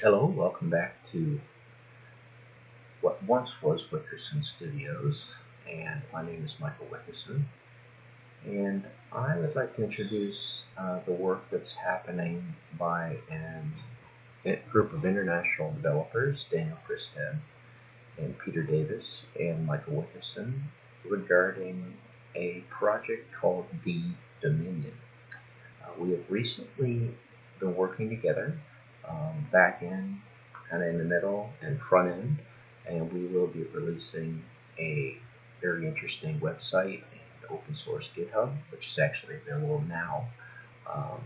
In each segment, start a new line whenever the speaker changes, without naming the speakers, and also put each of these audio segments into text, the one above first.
Hello, welcome back to what once was Wickerson Studios, and my name is Michael Wickerson, and I would like to introduce the work that's happening by a group of international developers, Daniel Christev and Peter Davis and Michael Wickerson, regarding a project called The Dominion. We have recently been working together, back end, kind of in the middle, and front end, and we will be releasing a very interesting website and open source GitHub, which is actually available now, um,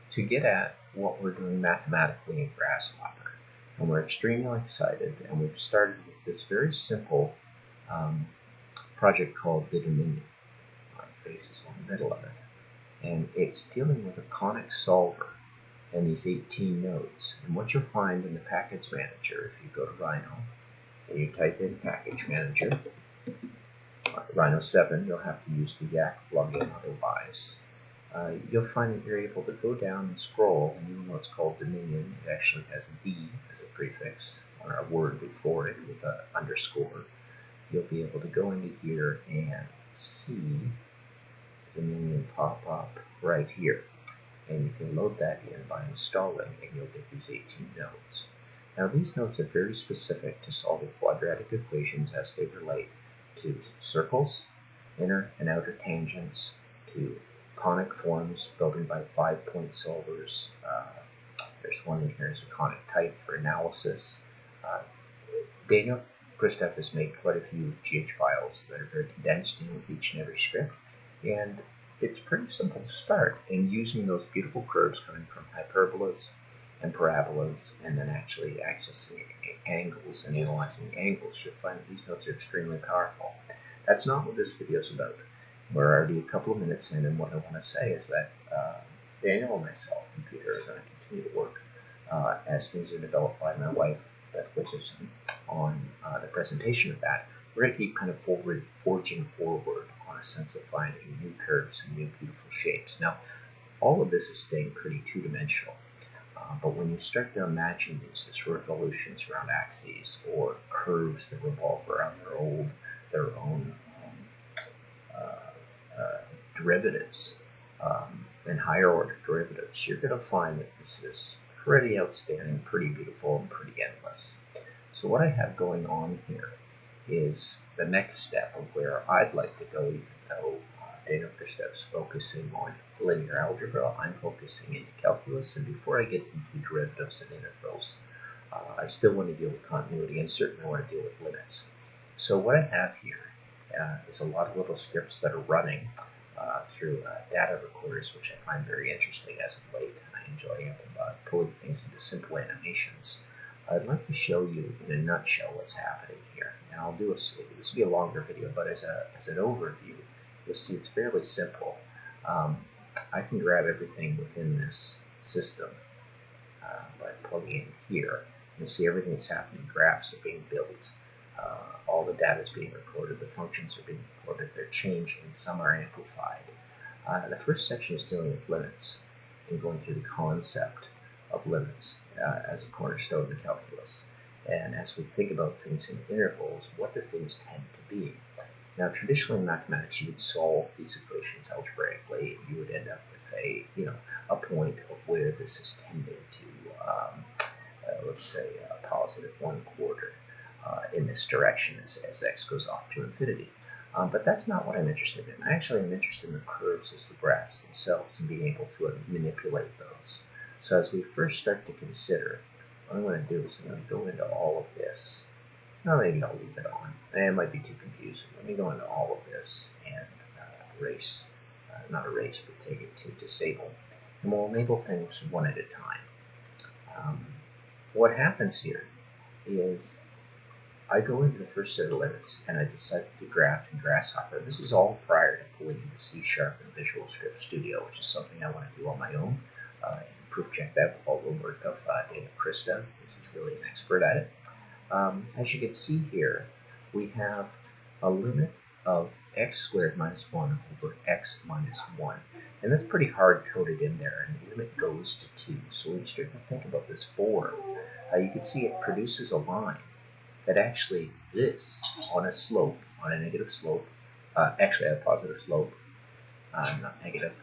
to get at what we're doing mathematically in Grasshopper. And we're extremely excited, and we've started with this very simple um, project called The Dominion. My face is on the middle of it, and it's dealing with a conic solver and these 18 nodes. And what you'll find in the package manager, if you go to Rhino and you type in package manager, Rhino 7, you'll have to use the Yak plugin otherwise. You'll find that you're able to go down and scroll, and even though it's called Dominion, it actually has a D as a prefix or a word before it with an underscore. You'll be able to go into here and see Dominion pop up right here. And you can load that in by installing, and you'll get these 18 nodes. Now, these nodes are very specific to solving quadratic equations as they relate to circles, inner and outer tangents, to conic forms building by 5-point solvers. There's one in here as a conic type for analysis. Daniel Christev has made quite a few GH files that are very condensed in with each and every script, and it's pretty simple to start. And using those beautiful curves coming from hyperbolas and parabolas, and then actually accessing angles and analyzing angles, you'll find that these nodes are extremely powerful. That's not what this video is about. We're already a couple of minutes in, and what I want to say is that Daniel and myself and Peter are going to continue to work as things are developed by my wife, Beth Wickerson, on the presentation of that. We're going to keep kind of forging forward on a sense of finding new curves and new beautiful shapes. Now, all of this is staying pretty two-dimensional, but when you start to imagine these as revolutions around axes or curves that revolve around their own derivatives, and higher order derivatives, you're going to find that this is pretty outstanding, pretty beautiful, and pretty endless. So what I have going on here is the next step of where I'd like to go, even though Daniel Christev's focusing on linear algebra, I'm focusing into calculus, and before I get into derivatives and integrals, I still want to deal with continuity and certainly want to deal with limits. So what I have here is a lot of little scripts that are running through data recorders, which I find very interesting as of late, and I enjoy pulling things into simple animations. I'd like to show you in a nutshell what's happening here. And I'll do this will be a longer video, but as an overview, you'll see it's fairly simple. I can grab everything within this system by plugging in here. You'll see everything that's happening. Graphs are being built. All the data is being recorded. The functions are being recorded. They're changing. Some are amplified. The first section is dealing with limits and going through the concept of limits as a cornerstone in calculus. And as we think about things in intervals, what do things tend to be? Now, traditionally in mathematics, you would solve these equations algebraically, and you would end up with a point of where this is tending to, let's say, a positive 1/4 in this direction as x goes off to infinity. But that's not what I'm interested in. I actually am interested in the curves as the graphs themselves and being able to manipulate those. So as we first start to consider, what I'm going to do is I'm going to go into all of this. Well, maybe I'll leave it on. It might be too confusing. Let me go into all of this and not erase, but take it to disable. And we'll enable things one at a time. What happens here is I go into the first set of limits and I decide to graph in Grasshopper. This is all prior to pulling into C# and Visual Script Studio, which is something I want to do on my own. Proof check that with all the work of Daniel Christev, because he's really an expert at it. As you can see here, we have a limit of x squared minus 1 over x minus 1. And that's pretty hard coded in there, and the limit goes to 2. So when you start to think about this forward, you can see it produces a line that actually exists on a slope, on a negative slope, actually a positive slope, not negative.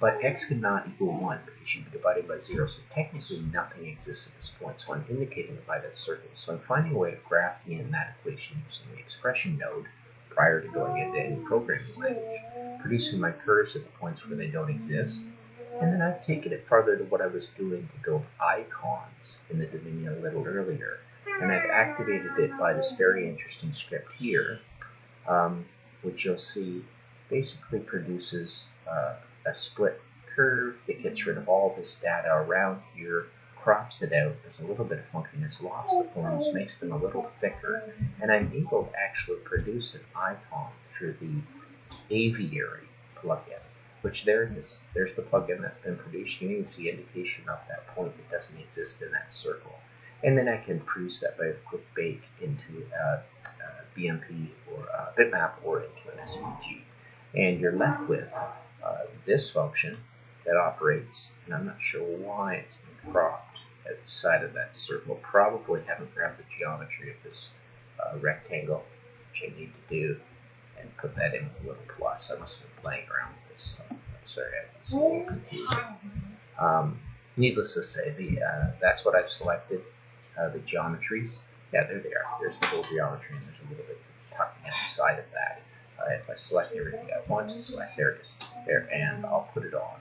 But x cannot equal 1 because you'd be dividing by 0, so technically nothing exists at this point, so I'm indicating it by that circle. So I'm finding a way of graphing in that equation using the expression node prior to going into any programming language, producing my curves at the points where they don't exist, and then I've taken it further to what I was doing to build icons in the Dominion a little earlier, and I've activated it by this very interesting script here, which you'll see basically produces a split curve that gets rid of all this data around here, crops it out as a little bit of funkiness, lofts the forms, makes them a little thicker, and I'm able to actually produce an icon through the aviary plugin, which there it is. There's the plugin that's been produced. You can see indication of that point that doesn't exist in that circle. And then I can produce that by a quick bake into a BMP or a bitmap or into an SVG. And you're left with this function that operates, and I'm not sure why it's been cropped outside of that circle. Probably haven't grabbed the geometry of this rectangle, which I need to do, and put that in with a little plus. I must have been playing around with this. I'm sorry, it's a little confusing. Needless to say, that's what I've selected. The geometries, yeah, there they are. There's the whole geometry, and there's a little bit that's tucking outside of that. If I select everything I want to select, there it is, there, and I'll put it on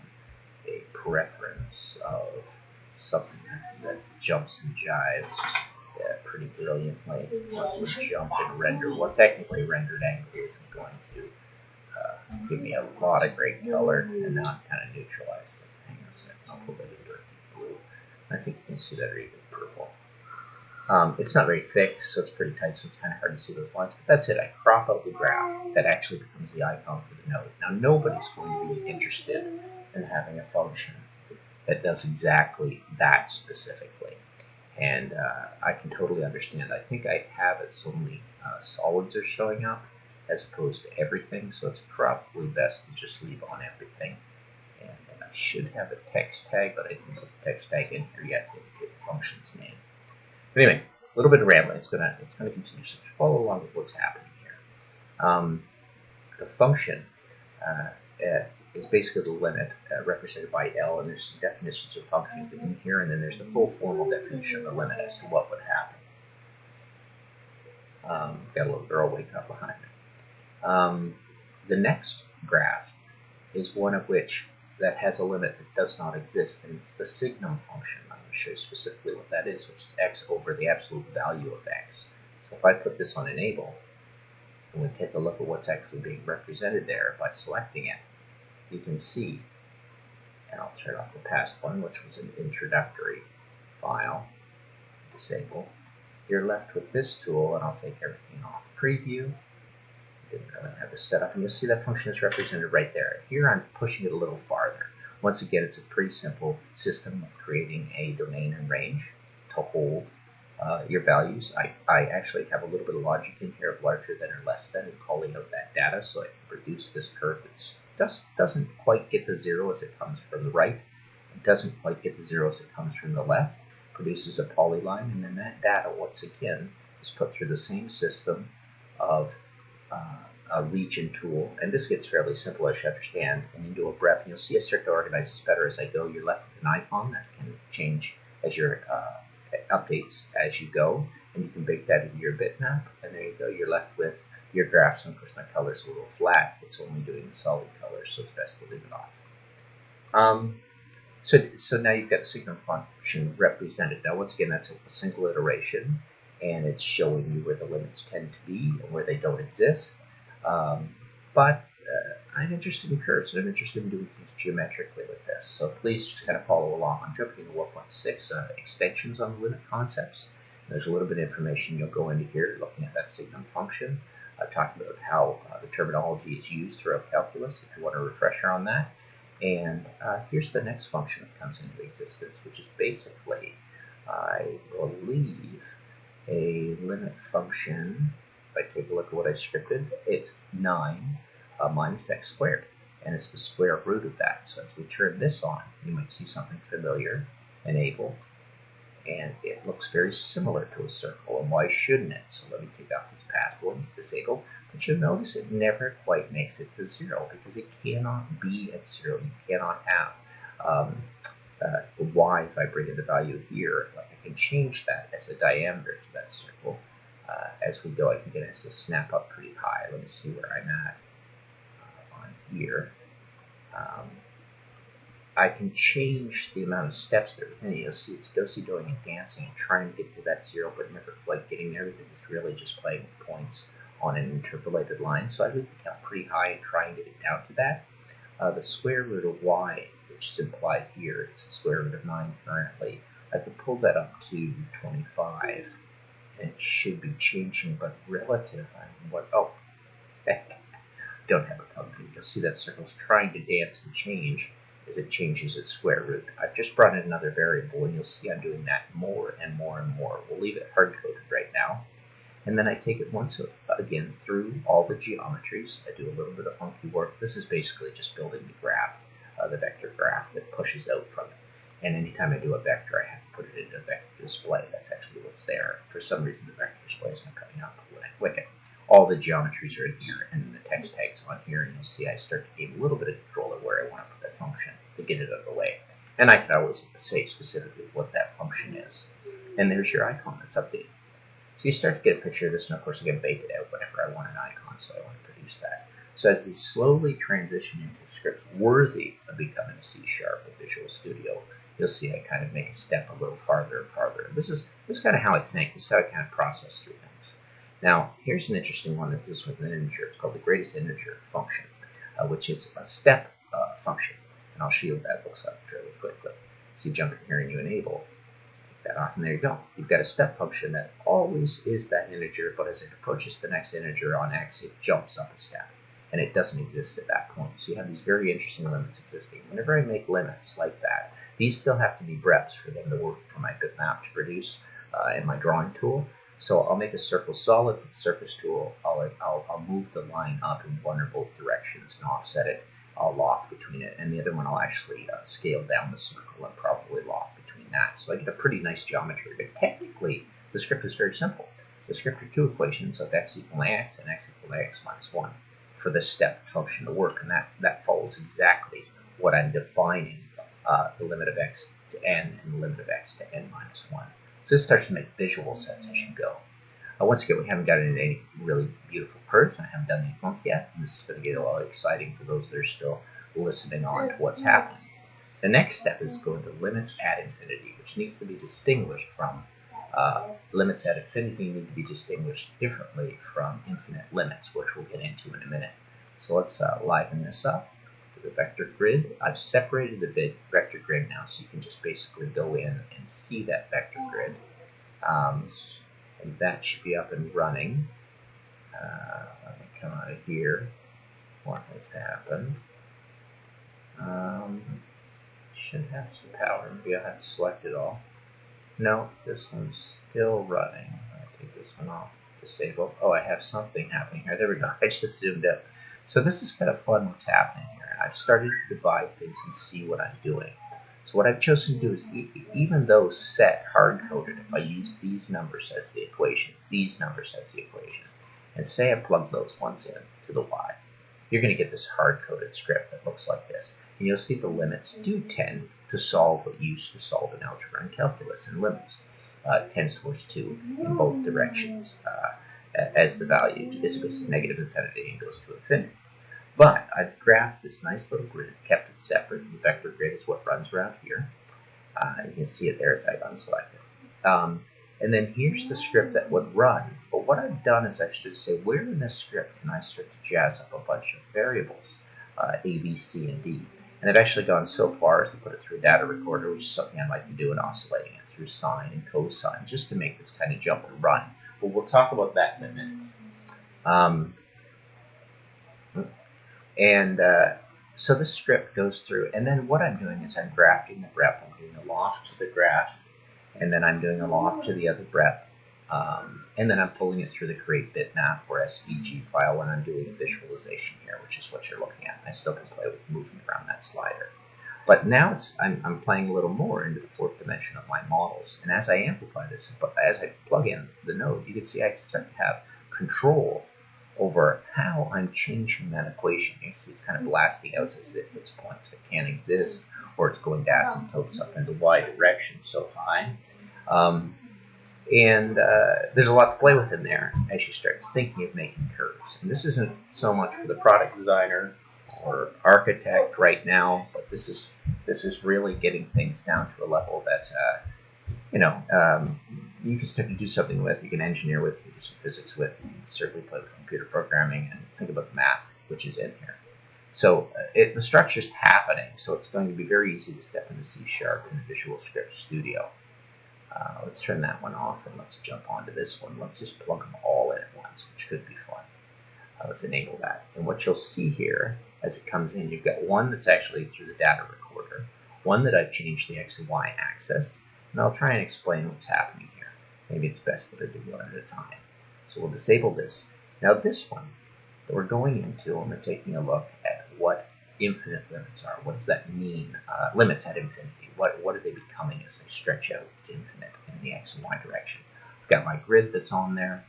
a preference of something that jumps and jives pretty brilliantly. Would jump and render. Well, technically, rendered angle isn't going to give me a lot of great color, and now I'm kind of neutralized it. Hang on a second, I'll put that into blue. I think you can see that, or even purple. It's not very thick, so it's pretty tight, so it's kind of hard to see those lines. But that's it. I crop out the graph that actually becomes the icon for the node. Now, nobody's going to be interested in having a function that does exactly that specifically. And I can totally understand. I think I have it so only solids are showing up as opposed to everything, so it's probably best to just leave on everything. And I should have a text tag, but I didn't put the text tag in here yet to indicate the function's name. But anyway, a little bit of rambling. It's gonna continue. So follow along with what's happening here. The function is basically the limit represented by L, and there's some definitions of functions in here, and then there's the full formal definition of the limit as to what would happen. Got a little girl waking up behind me. The next graph is one of which that has a limit that does not exist, and it's the signum function. I'm going to show you specifically what that is, which is x over the absolute value of x. So if I put this on enable, and we take a look at what's actually being represented there by selecting it, you can see, and I'll turn off the past one, which was an introductory file, disable. You're left with this tool, and I'll take everything off preview. Didn't really have this set up, and you'll see that function is represented right there. Here I'm pushing it a little farther. Once again, it's a pretty simple system of creating a domain and range to hold your values. I actually have a little bit of logic in here of larger than or less than and calling out that data, so I can produce this curve that just doesn't quite get to 0 as it comes from the right. It doesn't quite get to 0 as it comes from the left. Produces a polyline, and then that data, once again, is put through the same system of a region tool, and this gets fairly simple as you understand, and into a graph, and you'll see I start to organize this better as I go. You're left with an icon that can change as your updates as you go, and you can bake that into your bitmap, and there you go. You're left with your graphs, and of course my color's a little flat. It's only doing the solid colors, so it's best to leave it off. So now you've got the signum function represented. Now once again, that's a single iteration, and it's showing you where the limits tend to be and where they don't exist. But I'm interested in curves, and I'm interested in doing things geometrically with this. So please just kind of follow along. I'm jumping into 1.6 extensions on the limit concepts. There's a little bit of information you'll go into here, looking at that signum function. Talking about how the terminology is used throughout calculus, if you want a refresher on that. And here's the next function that comes into existence, which is basically, I believe, a limit function. If I take a look at what I scripted, it's 9 minus x squared, and it's the square root of that. So as we turn this on, you might see something familiar, enable, and it looks very similar to a circle, and why shouldn't it? So let me take off this password, it's disabled, but you'll notice it never quite makes it to 0 because it cannot be at 0. You cannot have the y. If I bring in the value here, I can change that as a diameter to that circle. As we go, I think it has to snap up pretty high. Let me see where I'm at on here. I can change the amount of steps that are within it. You'll see it's do-si-doing and dancing and trying to get to that 0, but never quite getting there because it's really just playing with points on an interpolated line. So I leave the count pretty high and try and get it down to that. The square root of y, which is implied here, it's the square root of 9 currently. I could pull that up to 25, and it should be changing, but relative. Don't have a pumpkin. You'll see that circle's trying to dance and change as it changes its square root. I've just brought in another variable, and you'll see I'm doing that more and more and more. We'll leave it hard-coded right now. And then I take it once again through all the geometries. I do a little bit of funky work. This is basically just building the graph, the vector graph that pushes out from it. And anytime I do a vector, I have to put it in a vector display. That's actually what's there. For some reason, the vector display is not coming up when I click it. All the geometries are in here, and then the text tag's on here, and you'll see I start to gain a little bit of control of where I want to put that function to get it out of the way. And I can always say specifically what that function is. And there's your icon that's updated. So you start to get a picture of this, and of course I can bake it out whenever I want an icon, so I want to produce that. So as these slowly transition into scripts worthy of becoming a C# with Visual Studio, you'll see I kind of make a step a little farther and farther. This is kind of how I think. This is how I kind of process through things. Now, here's an interesting one that deals with an integer. It's called the greatest integer function, which is a step function. And I'll show you what that looks like fairly quickly. So you jump in here and you enable. Take that off, and there you go. You've got a step function that always is that integer, but as it approaches the next integer on X, it jumps up a step. And it doesn't exist at that point. So you have these very interesting limits existing. Whenever I make limits like that, these still have to be breps for them to work for my bitmap to produce in my drawing tool. So I'll make a circle solid with the surface tool. I'll move the line up in one or both directions and offset it. I'll loft between it, and the other one I'll actually scale down the circle and probably loft between that. So I get a pretty nice geometry, but technically the script is very simple. The script are two equations of x equal x and x equal x minus 1 for this step function to work, and that follows exactly what I'm defining, the limit of x to n and the limit of x to n minus 1. So this starts to make visual sense as you go. Once again, we haven't got into any really beautiful curves, and I haven't done any funk yet. And this is going to get a lot exciting for those that are still listening on to what's happening. The next step is going to limits at infinity, which needs to be distinguished from limits at infinity need to be distinguished differently from infinite limits, which we'll get into in a minute. So let's liven this up. There's a vector grid. I've separated the vector grid now, so you can just basically go in and see that vector grid. And that should be up and running. Let me come out of here. What has happened? Should have some power. Maybe I'll have to select it all. No, this one's still running. I'll take this one off. Disable. Oh, I have something happening here. There we go. I just zoomed up. So this is kind of fun what's happening here. I've started to divide things and see what I'm doing. So what I've chosen to do is, even though set hard-coded, if I use these numbers as the equation, these numbers as the equation, and say I plug those ones in to the y, you're going to get this hard-coded script that looks like this. And you'll see the limits do tend to solve what you used to solve in algebra and calculus and limits. It tends towards 2 in both directions as the value, as it goes to negative infinity and goes to infinity. But I've graphed this nice little grid, kept it separate. The vector grid is what runs around here. You can see it there as I unselect it. And then here's the script that would run. But what I've done is actually say, where in this script can I start to jazz up a bunch of variables, A, B, C, and D? And I've actually gone so far as to put it through a data recorder, which is something I like to do in oscillating it through sine and cosine, just to make this kind of jump and run. But we'll talk about that in a minute. So this script goes through, and then what I'm doing is I'm grafting the brep. I'm doing a loft to the graph, and then I'm doing a loft to the other brep, and then I'm pulling it through the create bitmap or SVG file when I'm doing a visualization here, which is what you're looking at. And I still can play with moving around that slider. But now I'm playing a little more into the fourth dimension of my models. And as I amplify this, but as I plug in the node, you can see I start to have control over how I'm changing that equation. You see it's kind of blasting out as it hits points that can't exist, or it's going to asymptotes up in the y direction so high. And there's a lot to play with in there as you start thinking of making curves. And this isn't so much for the product designer or architect right now, but this is really getting things down to a level that you can start to do something with. You can engineer with, you can do some physics with, you can certainly play with computer programming and think about the math which is in here. So the structure's happening, so it's going to be very easy to step into C# in Visual Script Studio. Let's turn that one off and let's jump onto this one. Let's just plug them all in at once, which could be fun. Let's enable that. And what you'll see here as it comes in, you've got one that's actually through the data recorder, one that I've changed the X and Y axis, and I'll try and explain what's happening here. Maybe it's best that I do one at a time. So we'll disable this. Now this one that we're going into, and we're taking a look at what infinite limits are. What does that mean? Limits at infinity. What are they becoming as they stretch out to infinite in the X and Y direction? I've got my grid that's on there.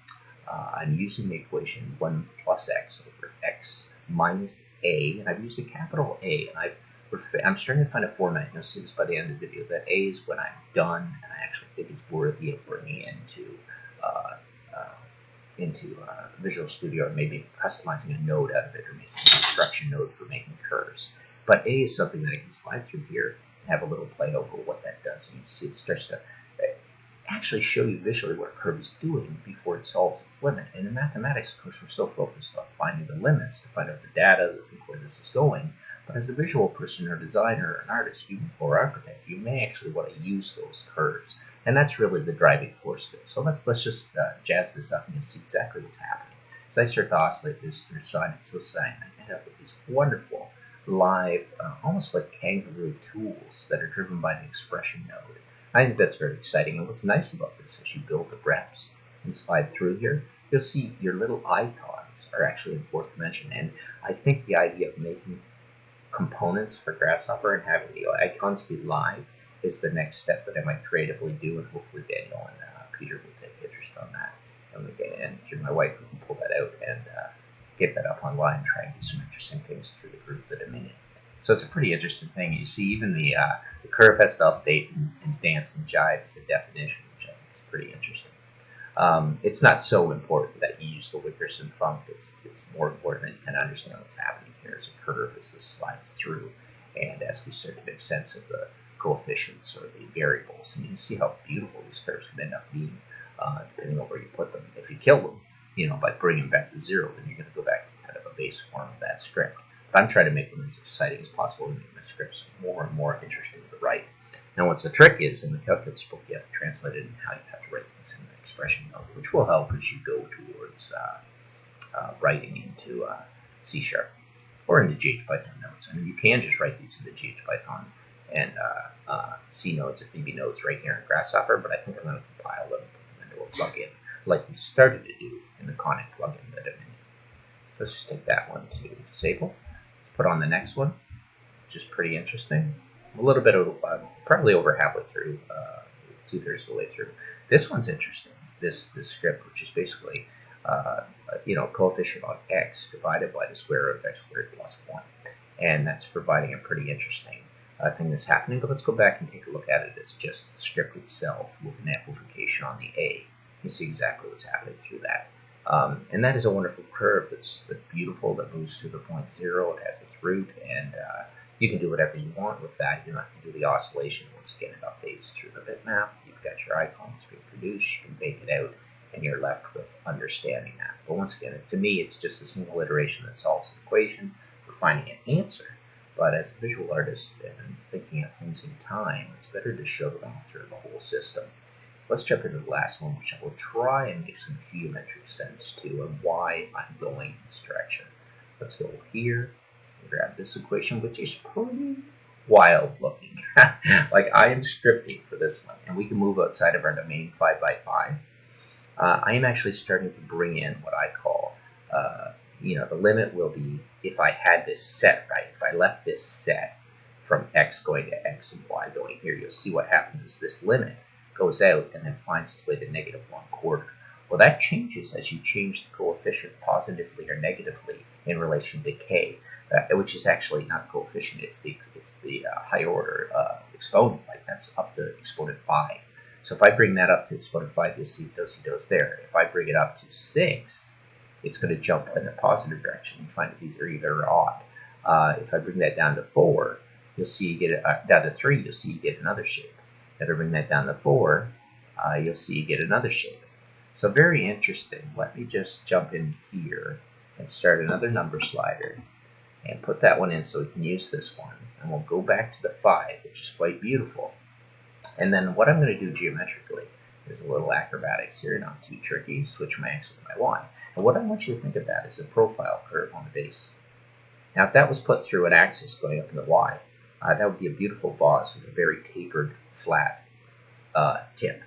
I'm using the equation 1 plus x over x minus a, and I've used a capital A, and I'm starting to find a format. You'll see this by the end of the video, that A is when I'm done, and I actually think it's worthy of bringing into Visual Studio, or maybe customizing a node out of it, or making a construction node for making curves. But A is something that I can slide through here and have a little play over what that does. And you see it starts to actually show you visually what a curve is doing before it solves its limit. And in mathematics, of course, we're so focused on finding the limits to find out the data, to think where this is going. But as a visual person or designer or an artist or architect, you may actually want to use those curves. And that's really the driving force of it. So let's just jazz this up and you'll see exactly what's happening. As I start to oscillate this through sine and cosine, I end up with these wonderful live, almost like kangaroo tools that are driven by the expression node. I think that's very exciting. And what's nice about this, as you build the reps and slide through here, you'll see your little icons are actually in fourth dimension. And I think the idea of making components for Grasshopper and having the icons be live is the next step that I might creatively do, and hopefully Daniel and Peter will take interest on that. And through my wife, we can pull that out and get that up online and try and do some interesting things through the group that I'm in. So it's a pretty interesting thing. You see, even the curve has to update and dance and jive as a definition, which I think is pretty interesting. It's not so important that you use the Wickerson func. It's more important that you kind of understand what's happening here as a curve as this slides through, and as we start to make sense of the coefficients or the variables. And you can see how beautiful these curves can end up being, depending on where you put them. If you kill them, by bringing them back to zero, then you're going to go back to kind of a base form of that script. But I'm trying to make them as exciting as possible and make my scripts more and more interesting to write. Now, what's the trick is, in the calculus book, you have to translate it in how you have to write things in the expression node, which will help as you go towards writing into C# or into GH Python nodes. And you can just write these into GH Python and C nodes or VB nodes right here in Grasshopper, but I think I'm going to compile them and put them into a plugin like we started to do in the Conic plugin that I'm in. Let's just take that one to disable. Let's put on the next one, which is pretty interesting. A little bit of, probably over halfway through, 2/3 of the way through. This one's interesting, this script, which is basically, coefficient on x divided by the square root of x squared plus 1. And that's providing a pretty interesting thing that's happening. But let's go back and take a look at it as just the script itself with an amplification on the A. You see exactly what's happening through that. And that is a wonderful curve that's beautiful, that moves to the point 0. It has its root, and you can do whatever you want with that. You don't have to do the oscillation. Once again, it updates through the bitmap. You've got your icons being produced. You can bake it out, and you're left with understanding that. But once again, to me, it's just a single iteration that solves an equation for finding an answer. But as a visual artist and thinking of things in time, it's better to show them off through the whole system. Let's jump into the last one, which I will try and make some geometric sense to, and why I'm going in this direction. Let's go here and grab this equation, which is pretty wild looking. Like, I am scripting for this one, and we can move outside of our domain 5x5. I am actually starting to bring in what I call, the limit will be if I had this set, right? If I left this set from x going to x and y going here, you'll see what happens is this limit goes out and then finds its way to -1/4. Well, that changes as you change the coefficient positively or negatively in relation to k, which is actually not a coefficient, it's the higher order exponent, like that's up to exponent 5. So if I bring that up to exponent 5, you'll see those there. If I bring it up to 6, it's going to jump in the positive direction. You find that these are even or odd. If I bring that down to 4, you'll see you get it down to 3, you'll see you get another shape. If I bring that down to 4, you'll see you get another shape. So very interesting. Let me just jump in here and start another number slider and put that one in so we can use this one. And we'll go back to the 5, which is quite beautiful. And then what I'm going to do geometrically is a little acrobatics here, not too tricky. Switch my x with my y. And what I want you to think of that is a profile curve on the base. Now, if that was put through an axis going up in the y, that would be a beautiful vase with a very tapered, flat tip.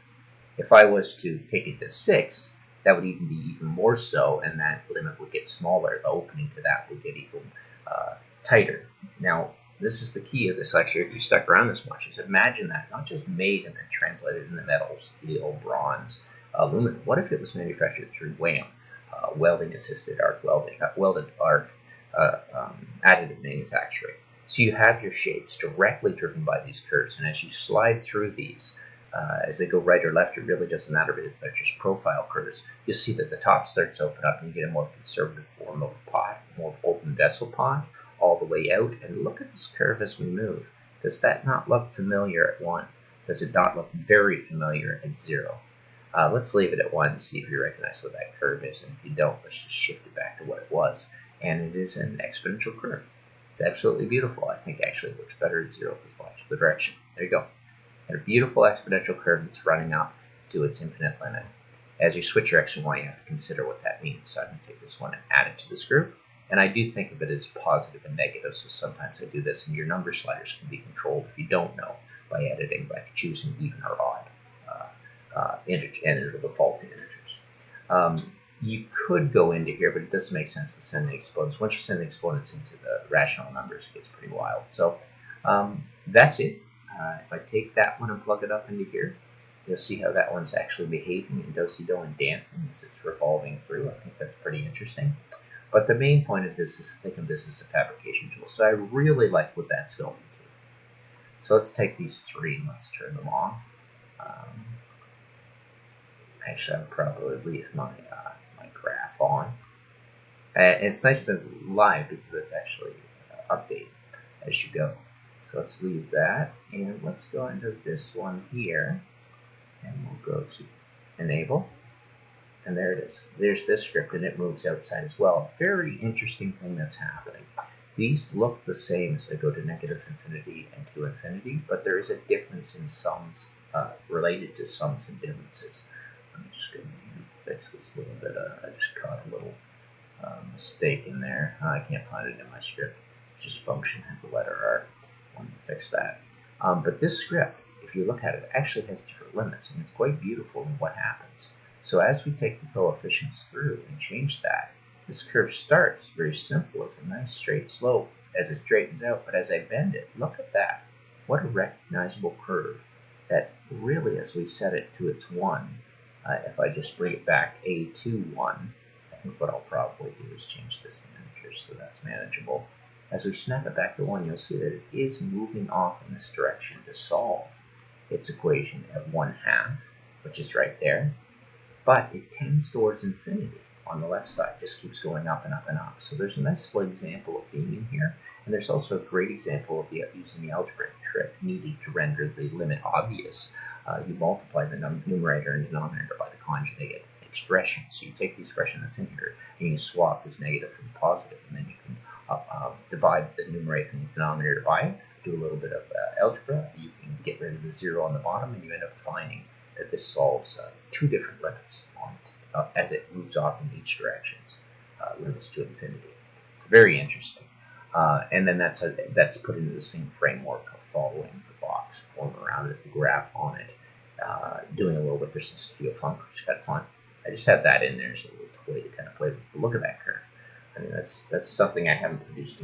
If I was to take it to 6, that would even be even more so, and that limit would get smaller. The opening to that would get even tighter. Now, this is the key of this lecture. If you stuck around this much, is imagine that not just made and then translated into metal, steel, bronze, aluminum. What if it was manufactured through WAM, welding-assisted arc welding, welded arc additive manufacturing? So you have your shapes directly driven by these curves, and as you slide through these, as they go right or left, it really doesn't matter if they're just profile curves. You'll see that the top starts to open up and you get a more conservative form of a pot, more open vessel pot, all the way out. And look at this curve as we move. Does that not look familiar at 1? Does it not look very familiar at 0? Let's leave it at 1 and see if you recognize what that curve is. And if you don't, let's just shift it back to what it was. And it is an exponential curve. It's absolutely beautiful. I think actually it looks better at 0 because watch the direction. There you go. And a beautiful exponential curve that's running up to its infinite limit. As you switch your x and y, you have to consider what that means. So I'm going to take this one and add it to this group. And I do think of it as positive and negative, so sometimes I do this, and your number sliders can be controlled if you don't know by editing, by choosing even or odd integer, and it'll default to integers. You could go into here, but it doesn't make sense to send the exponents. Once you send the exponents into the rational numbers, it gets pretty wild. So that's it. If I take that one and plug it up into here, you'll see how that one's actually behaving in do-si-do and dancing as it's revolving through. I think that's pretty interesting. But the main point of this is think of this as a fabrication tool. So I really like what that's going to. So let's take these 3 and let's turn them off. Actually, I'll probably leave my my graph on. It's nice to live because it's actually update as you go. So let's leave that, and let's go into this one here, and we'll go to enable, and there it is. There's this script, and it moves outside as well. Very interesting thing that's happening. These look the same as they go to -infinity and to infinity, but there is a difference in sums related to sums and differences. Let me just go and fix this a little bit. I just caught a little mistake in there. I can't find it in my script. It's just function and the letter R. I want to fix that. But this script, if you look at it, actually has different limits, and it's quite beautiful in what happens. So as we take the coefficients through and change that, this curve starts very simple. It's a nice straight slope as it straightens out, but as I bend it, look at that. What a recognizable curve that really, as we set it to its 1, if I just bring it back a to 1, I think what I'll probably do is change this to integers so that's manageable. As we snap it back to 1, you'll see that it is moving off in this direction to solve its equation at 1/2, which is right there. But it tends towards infinity on the left side, just keeps going up and up and up. So there's a nice little example of being in here. And there's also a great example of using the algebraic trick needed to render the limit obvious. You multiply the numerator and denominator by the conjugated expression. So you take the expression that's in here and you swap this negative for the positive, and then you can divide the numerator and the denominator by it, do a little bit of algebra. You can get rid of the 0 on the bottom, and you end up finding that this solves 2 different limits on as it moves off in each direction, limits to infinity. It's very interesting. And then that's put into the same framework of following the box, form around it, the graph on it, doing a little Wickerson studio funk, which is kind of fun. I just have that in there as a little toy to kind of play with. Look at that curve. I mean, that's something I haven't produced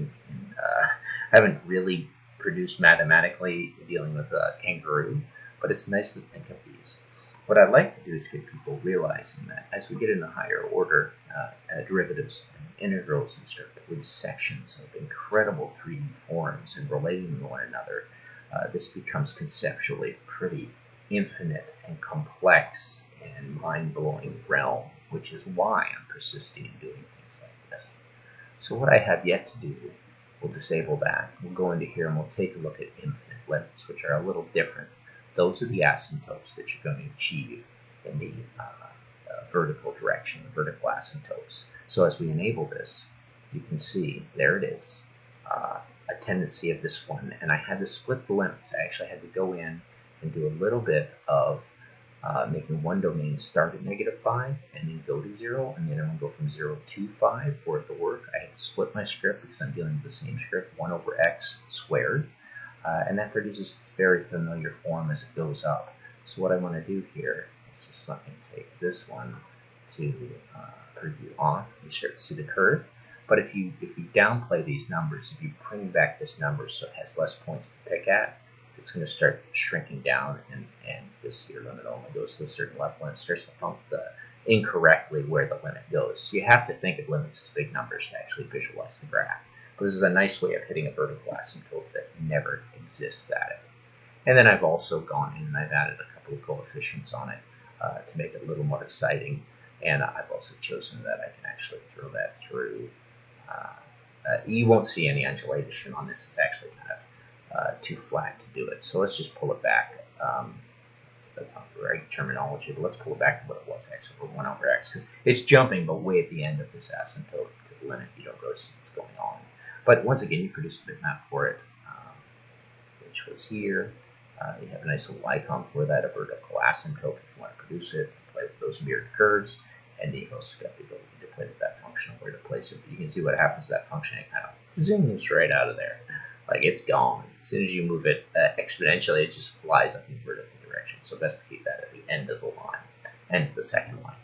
haven't really produced mathematically dealing with a kangaroo, but it's nice to think of these. What I'd like to do is get people realizing that as we get into higher order derivatives and integrals and start to with sections of incredible 3D forms and relating to one another, this becomes conceptually pretty infinite and complex and mind-blowing realm, which is why I'm persisting in doing things like this. So what I have yet to do, we'll disable that. We'll go into here and we'll take a look at infinite limits, which are a little different. Those are the asymptotes that you're going to achieve in the vertical direction, the vertical asymptotes. So as we enable this, you can see, there it is, a tendency of this one. And I had to split the limits. I actually had to go in and do a little bit of making one domain start at -5 and then go to 0, and then I'm going to go from 0 to 5 for it to work. I had to split my script because I'm dealing with the same script, 1 over x squared. And that produces this very familiar form as it goes up. So what I want to do here is just let me take this one to preview off. You start to see the curve. But if you downplay these numbers, if you bring back this number so it has less points to pick at, it's going to start shrinking down, and you'll see your limit only goes to a certain level, and it starts to pump incorrectly where the limit goes. So you have to think of limits as big numbers to actually visualize the graph. But this is a nice way of hitting a vertical asymptote that never exists at it. And then I've also gone in and I've added a couple of coefficients on it to make it a little more exciting. And I've also chosen that I can actually throw that through. You won't see any undulation on this. It's actually kind of too flat to do it. So let's just pull it back. That's not the right terminology, but let's pull it back to what it was, x over 1 over x, because it's jumping, but way at the end of this asymptote to the limit, you don't really see what's going on. But once again, you produce a bitmap for it, which was here. You have a nice little icon for that, a vertical asymptote if you want to produce it, play with those mirrored curves, and then you've also got the ability to play with that function where to place it. But you can see what happens to that function. It kind of zooms right out of there. Like it's gone. As soon as you move it exponentially, it just flies up in the vertical direction. So best to keep that at the end of the line, end of the second line.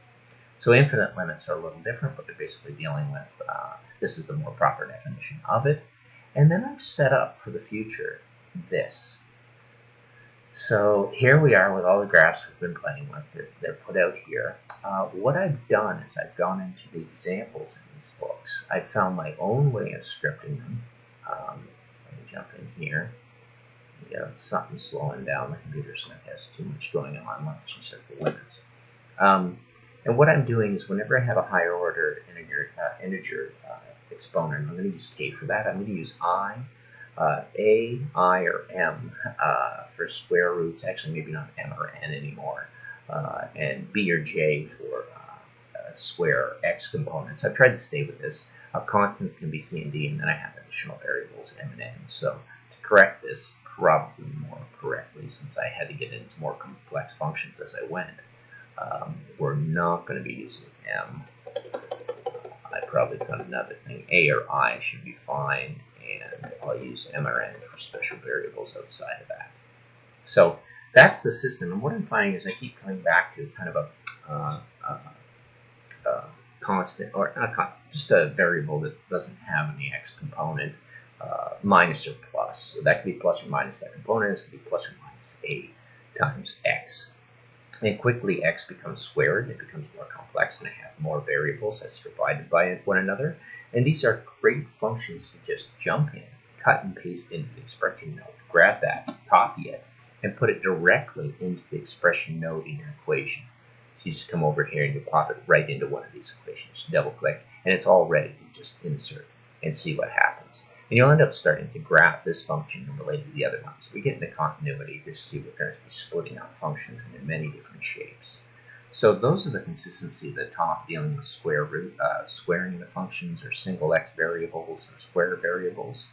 So infinite limits are a little different, but they're basically dealing with, this is the more proper definition of it. And then I've set up for the future this. So here we are with all the graphs we've been playing with. They're put out here. What I've done is I've gone into the examples in these books. I found my own way of scripting them. Let me jump in here. We got something slowing down the computer, so it has too much going on. Let's just set the limits. And what I'm doing is whenever I have a higher order integer exponent, I'm going to use k for that. I'm going to use I, A, I, or M for square roots. Actually, maybe not M or N anymore. And B or J for square x components. I've tried to stay with this. Constants can be C and D, and then I have additional variables M and N. So to correct this probably more correctly, since I had to get into more complex functions as I went, we're not going to be using M. I probably found another thing. A or I should be fine, and I'll use M or N for special variables outside of that. So that's the system, and what I'm finding is I keep coming back to kind of a constant, or not just a variable that doesn't have any x component, minus or plus. So that could be plus or minus that component. It could be plus or minus a times x. And quickly x becomes squared, it becomes more complex, and I have more variables that's divided by one another. And these are great functions to just jump in, cut and paste into the expression node, grab that, copy it, and put it directly into the expression node in your equation. So you just come over here and you pop it right into one of these equations, double click, and it's all ready to just insert and see what happens. And you'll end up starting to graph this function and relate to the other ones. So we get into continuity, you see we're going to be splitting out functions into many different shapes. So those are the consistency at the top, dealing with square root, squaring the functions, or single x variables, or square variables.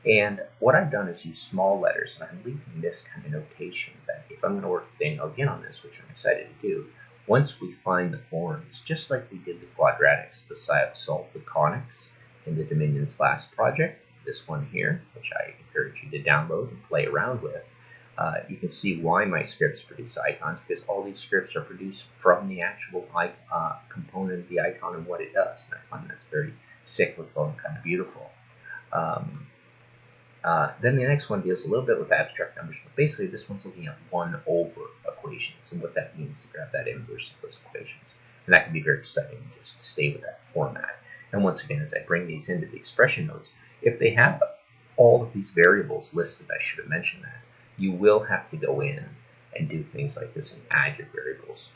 And what I've done is use small letters, and I'm leaving this kind of notation that if I'm going to work with Daniel again on this, which I'm excited to do, once we find the forms, just like we did the quadratics, the solve the conics in the Dominion's last project, this one here, which I encourage you to download and play around with, you can see why my scripts produce icons, because all these scripts are produced from the actual component of the icon and what it does. And I find that's very cyclical and kind of beautiful. Then the next one deals a little bit with abstract numbers, but basically this one's looking at 1 over equations and what that means to grab that inverse of those equations. And that can be very exciting just to stay with that format. And once again, as I bring these into the expression notes, if they have all of these variables listed, I should have mentioned that, you will have to go in and do things like this and add your variables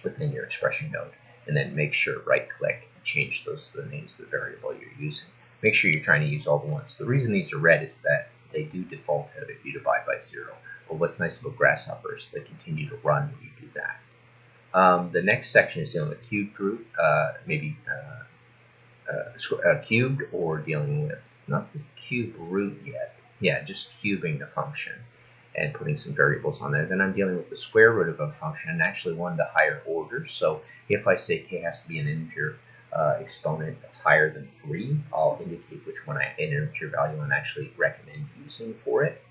within your expression node, and then make sure right-click and change those to the names of the variable you're using. Make sure you're trying to use all the ones. The reason these are red is that they do default out if you divide by 0. But what's nice about Grasshopper is they continue to run when you do that. The next section is dealing with cubed root, cubed, or dealing with not the cube root yet. Yeah, just cubing the function and putting some variables on there. Then I'm dealing with the square root of a function, and actually one of the higher orders. So if I say k has to be an integer exponent that's higher than 3, I'll indicate which one an integer value I'm actually recommend using for it.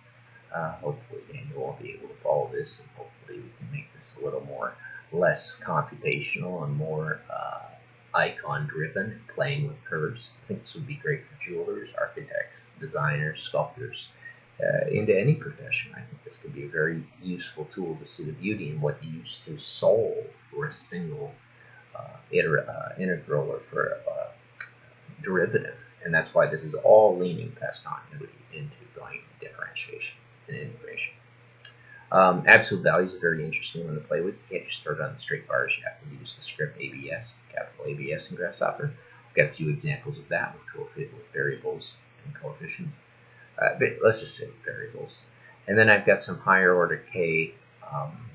Hopefully Daniel will be able to follow this, and hopefully we can make this a little more less computational and more icon driven, playing with curves. I think this would be great for jewelers, architects, designers, sculptors, into any profession. I think this could be a very useful tool to see the beauty in what you used to solve for a single integral or for a derivative. And that's why this is all leaning past continuity into going differentiation and integration. Absolute values are very interesting one to play with. You can't just start on the straight bars. You have to use the script ABS, capital ABS in Grasshopper. I've got a few examples of that with variables and coefficients. But let's just say variables. And then I've got some higher order k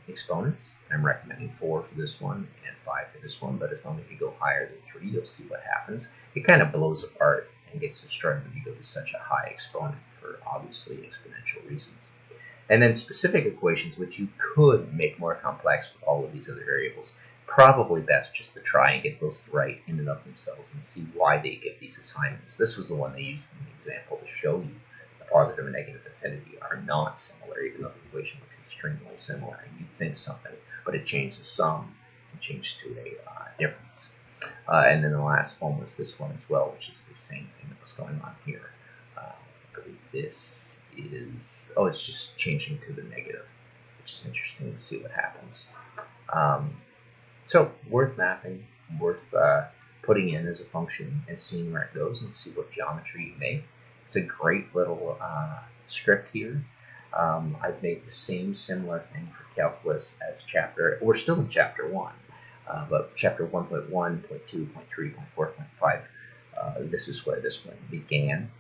exponents. I'm recommending 4 for this one and 5 for this one, but as long as you go higher than 3, you'll see what happens. It kind of blows apart and gets destroyed when you go to such a high exponent for obviously exponential reasons. And then specific equations, which you could make more complex with all of these other variables. Probably best just to try and get those right in and of themselves and see why they get these assignments. This was the one they used in the example to show you the positive and negative affinity are not similar, even though the equation looks extremely similar. And you think something, but it changes some and changes to a difference. And then the last one was this one as well, which is the same thing that was going on here. I believe this is, it's just changing to the negative, which is interesting to see what happens. So worth mapping, worth putting in as a function and seeing where it goes and see what geometry you make. It's a great little script here. I've made the same similar thing for calculus as chapter, we're still in chapter 1, but chapter 1.1, 0.2, 0.3, 0.4, 0.5, this is where this one began.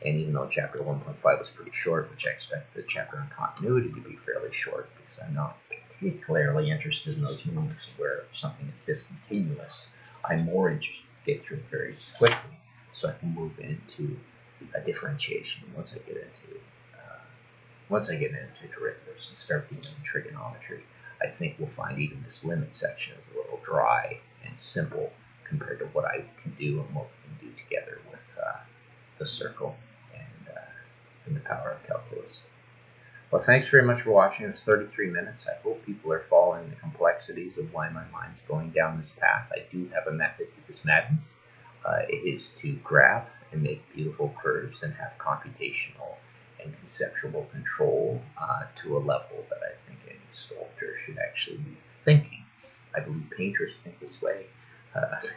And even though chapter 1.5 was pretty short, which I expect the chapter on continuity to be fairly short, because I'm not particularly interested in those moments where something is discontinuous. I'm more interested to get through it very quickly so I can move into a differentiation once I get into derivatives and start doing trigonometry. I think we'll find even this limit section is a little dry and simple compared to what I can do and what we can do together with the circle and the power of calculus. Well, thanks very much for watching. It's 33 minutes. I hope people are following the complexities of why my mind's going down this path. I do have a method to this madness. It is to graph and make beautiful curves and have computational and conceptual control to a level that I think any sculptor should actually be thinking. I believe painters think this way.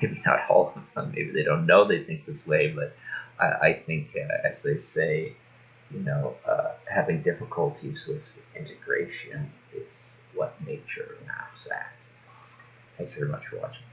Maybe not all of them. Maybe they don't know they think this way, but I think, as they say, having difficulties with integration is what nature laughs at. Thanks very much for watching.